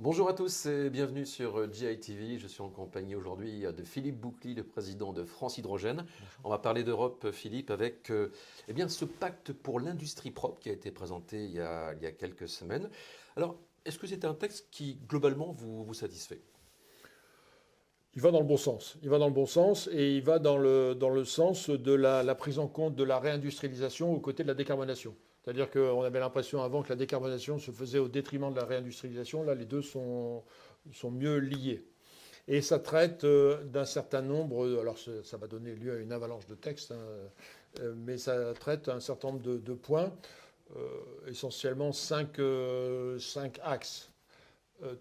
Bonjour à tous et bienvenue sur GITV. Je suis en compagnie aujourd'hui de Philippe Boucly, le président de France Hydrogène. On va parler d'Europe, Philippe, avec ce pacte pour l'industrie propre qui a été présenté il y a quelques semaines. Alors, est-ce que c'est un texte qui, globalement, vous satisfait? Il va dans le bon sens. Il va dans le bon sens et il va dans le sens de la prise en compte de la réindustrialisation aux côtés de la décarbonation. C'est-à-dire qu'on avait l'impression avant que la décarbonation se faisait au détriment de la réindustrialisation. Là, les deux sont mieux liés. Et ça traite d'un certain nombre, alors ça va donner lieu à une avalanche de textes, hein, mais ça traite un certain nombre de points, essentiellement cinq axes.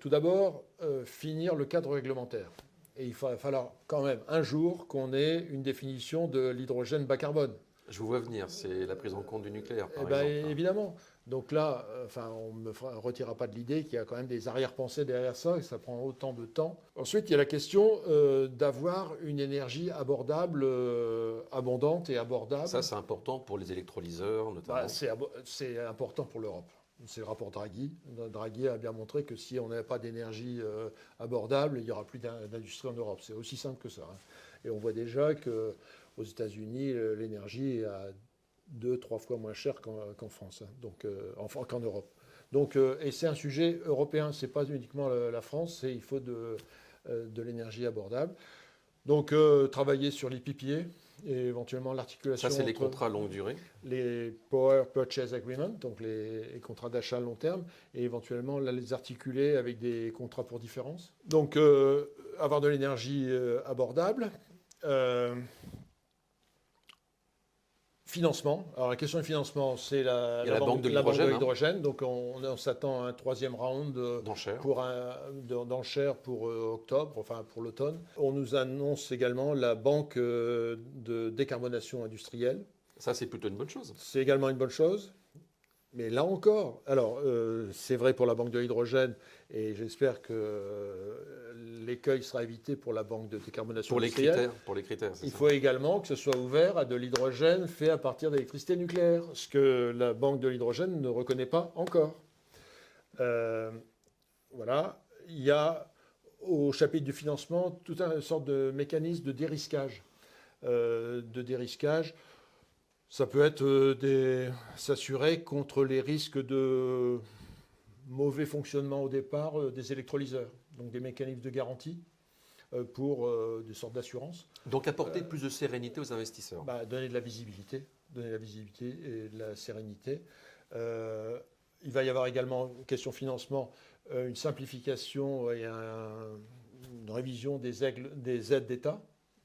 Tout d'abord, finir le cadre réglementaire. Et il va falloir quand même un jour qu'on ait une définition de l'hydrogène bas carbone. Je vous vois venir, c'est la prise en compte du nucléaire, Eh par bien, exemple. évidemment. Donc là, on ne me retirera pas de l'idée qu'il y a quand même des arrière-pensées derrière ça, et ça prend autant de temps. Ensuite, il y a la question d'avoir une énergie abordable, abondante et abordable. Ça, c'est important pour les électrolyseurs, notamment. C'est important pour l'Europe. C'est le rapport Draghi. Draghi a bien montré que si on n'avait pas d'énergie abordable, il n'y aura plus d'industrie en Europe. C'est aussi simple que ça, hein. Et on voit déjà qu'aux États-Unis, l'énergie est à 2, 3 fois moins chère qu'en France, hein, donc, qu'en Europe. Donc, et c'est un sujet européen, c'est pas uniquement la France, il faut de l'énergie abordable. Donc, travailler sur les PPA et éventuellement l'articulation Ça, c'est les entre contrats longue durée. les Power Purchase Agreement, donc les contrats d'achat à long terme, et éventuellement là, les articuler avec des contrats pour différence. Donc, avoir de l'énergie abordable. Euh, Financement. Alors la question du financement, c'est Il y a la banque de la banque de l'hydrogène, hein, l'hydrogène. Donc on s'attend à un troisième round d'enchères. d'enchères pour octobre, enfin pour l'automne. On nous annonce également la banque de décarbonation industrielle. Ça, c'est plutôt une bonne chose. C'est également une bonne chose. Mais là encore, alors c'est vrai pour la banque de l'hydrogène et j'espère que l'écueil sera évité pour la banque de décarbonation industrielle. Pour les critères, c'est Il ça. faut également que ce soit ouvert à de l'hydrogène fait à partir d'électricité nucléaire, ce que la banque de l'hydrogène ne reconnaît pas encore. Euh, voilà. Il y a au chapitre du financement toute une sorte de mécanisme de dérisquage. Ça peut être s'assurer contre les risques de mauvais fonctionnement au départ des électrolyseurs, donc des mécanismes de garantie pour des sortes d'assurance. Donc apporter plus de sérénité aux investisseurs. Donner de la visibilité, et de la sérénité. Il va y avoir également, question financement, une simplification et une révision des aides d'État.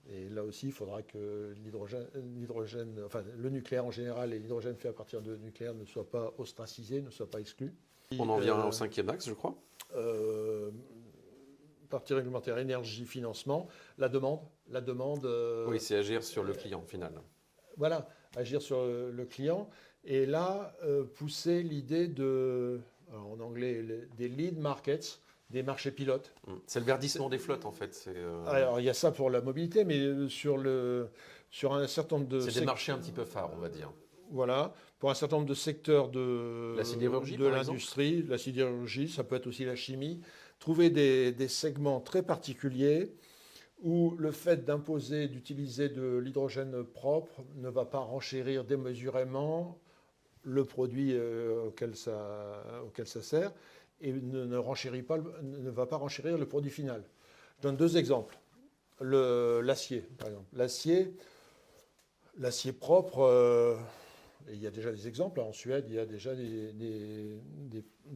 Et là aussi, il faudra que l'hydrogène, enfin le nucléaire en général et l'hydrogène fait à partir de nucléaire ne soient pas ostracisés, ne soient pas exclus. On en vient au cinquième axe, je crois. Partie réglementaire, énergie, financement, la demande. Oui, c'est agir sur le client final. Voilà, agir sur le client. Et là, pousser l'idée alors en anglais, des lead markets, des marchés pilotes. C'est le verdissement des flottes, en fait. Alors, il y a ça pour la mobilité, mais sur un certain nombre de C'est des marchés un petit peu phares, on va dire. Voilà, pour un certain nombre de secteurs de La sidérurgie, de par exemple. l'industrie, la sidérurgie, ça peut être aussi la chimie, trouver des segments très particuliers où le fait d'imposer, d'utiliser de l'hydrogène propre ne va pas renchérir démesurément le produit auquel ça sert et ne va pas renchérir le produit final. Je donne deux exemples. L'acier, par exemple. L'acier propre, et il y a déjà des exemples. En Suède, il y a déjà des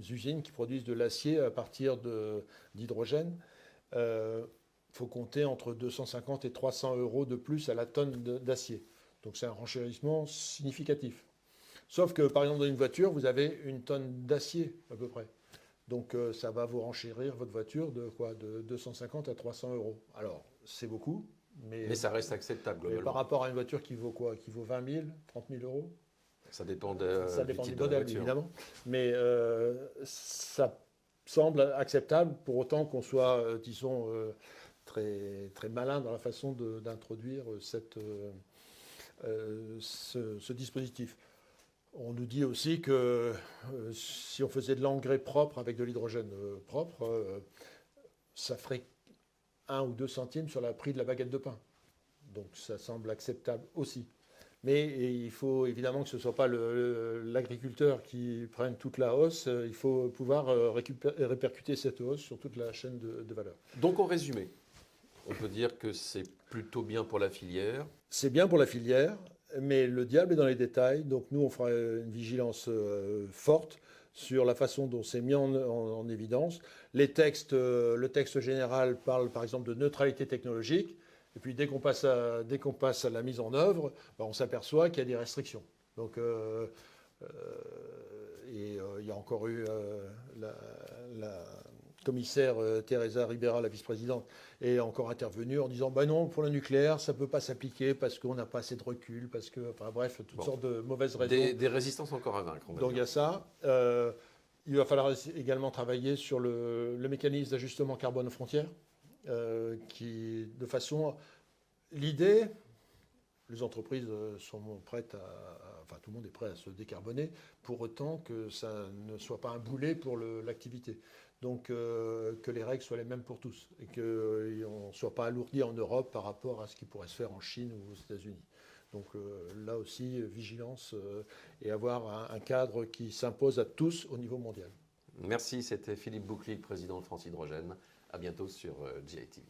usines qui produisent de l'acier à partir d'hydrogène. Il faut compter entre 250 et 300 euros de plus à la tonne d'acier. Donc c'est un renchérissement significatif. Sauf que, par exemple, dans une voiture, vous avez une tonne d'acier à peu près. Donc ça va vous renchérir votre voiture de 250 à 300 euros. Alors, c'est beaucoup, Mais ça reste acceptable, mais globalement. par rapport à une voiture qui vaut quoi? Qui vaut 20 000, 30 000 euros? Ça dépend, Ça du dépend du type de la modèle, voiture. évidemment. Mais ça semble acceptable pour autant qu'on soit, disons, très, très malin dans la façon d'introduire ce dispositif. On nous dit aussi que si on faisait de l'engrais propre avec de l'hydrogène propre, ça ferait 1 ou 2 centimes sur le prix de la baguette de pain. Donc ça semble acceptable aussi. Mais il faut évidemment que ce ne soit pas l'agriculteur qui prenne toute la hausse. Il faut pouvoir répercuter cette hausse sur toute la chaîne de valeur. Donc en résumé, on peut dire que c'est plutôt bien pour la filière. C'est bien pour la filière, mais le diable est dans les détails. Donc nous, on fera une vigilance forte sur la façon dont c'est mis en évidence. Le texte général parle par exemple de neutralité technologique. Et puis dès qu'on passe à la mise en œuvre, on s'aperçoit qu'il y a des restrictions. Donc, il y a encore eu la commissaire Teresa Ribera, la vice-présidente, est encore intervenue en disant non, pour le nucléaire, ça ne peut pas s'appliquer parce qu'on n'a pas assez de recul, parce que, enfin bref, toutes sortes de mauvaises raisons. Des résistances encore à vaincre. Donc il y a ça. Il va falloir également travailler sur le mécanisme d'ajustement carbone aux frontières. De façon. L'idée, les entreprises sont prêtes enfin, tout le monde est prêt à se décarboner, pour autant que ça ne soit pas un boulet pour l'activité. Donc, que les règles soient les mêmes pour tous et qu'on ne soit pas alourdi en Europe par rapport à ce qui pourrait se faire en Chine ou aux États-Unis. Donc, là aussi, vigilance et avoir un cadre qui s'impose à tous au niveau mondial. Merci, c'était Philippe Boucly, président de France Hydrogène. À bientôt sur GITV.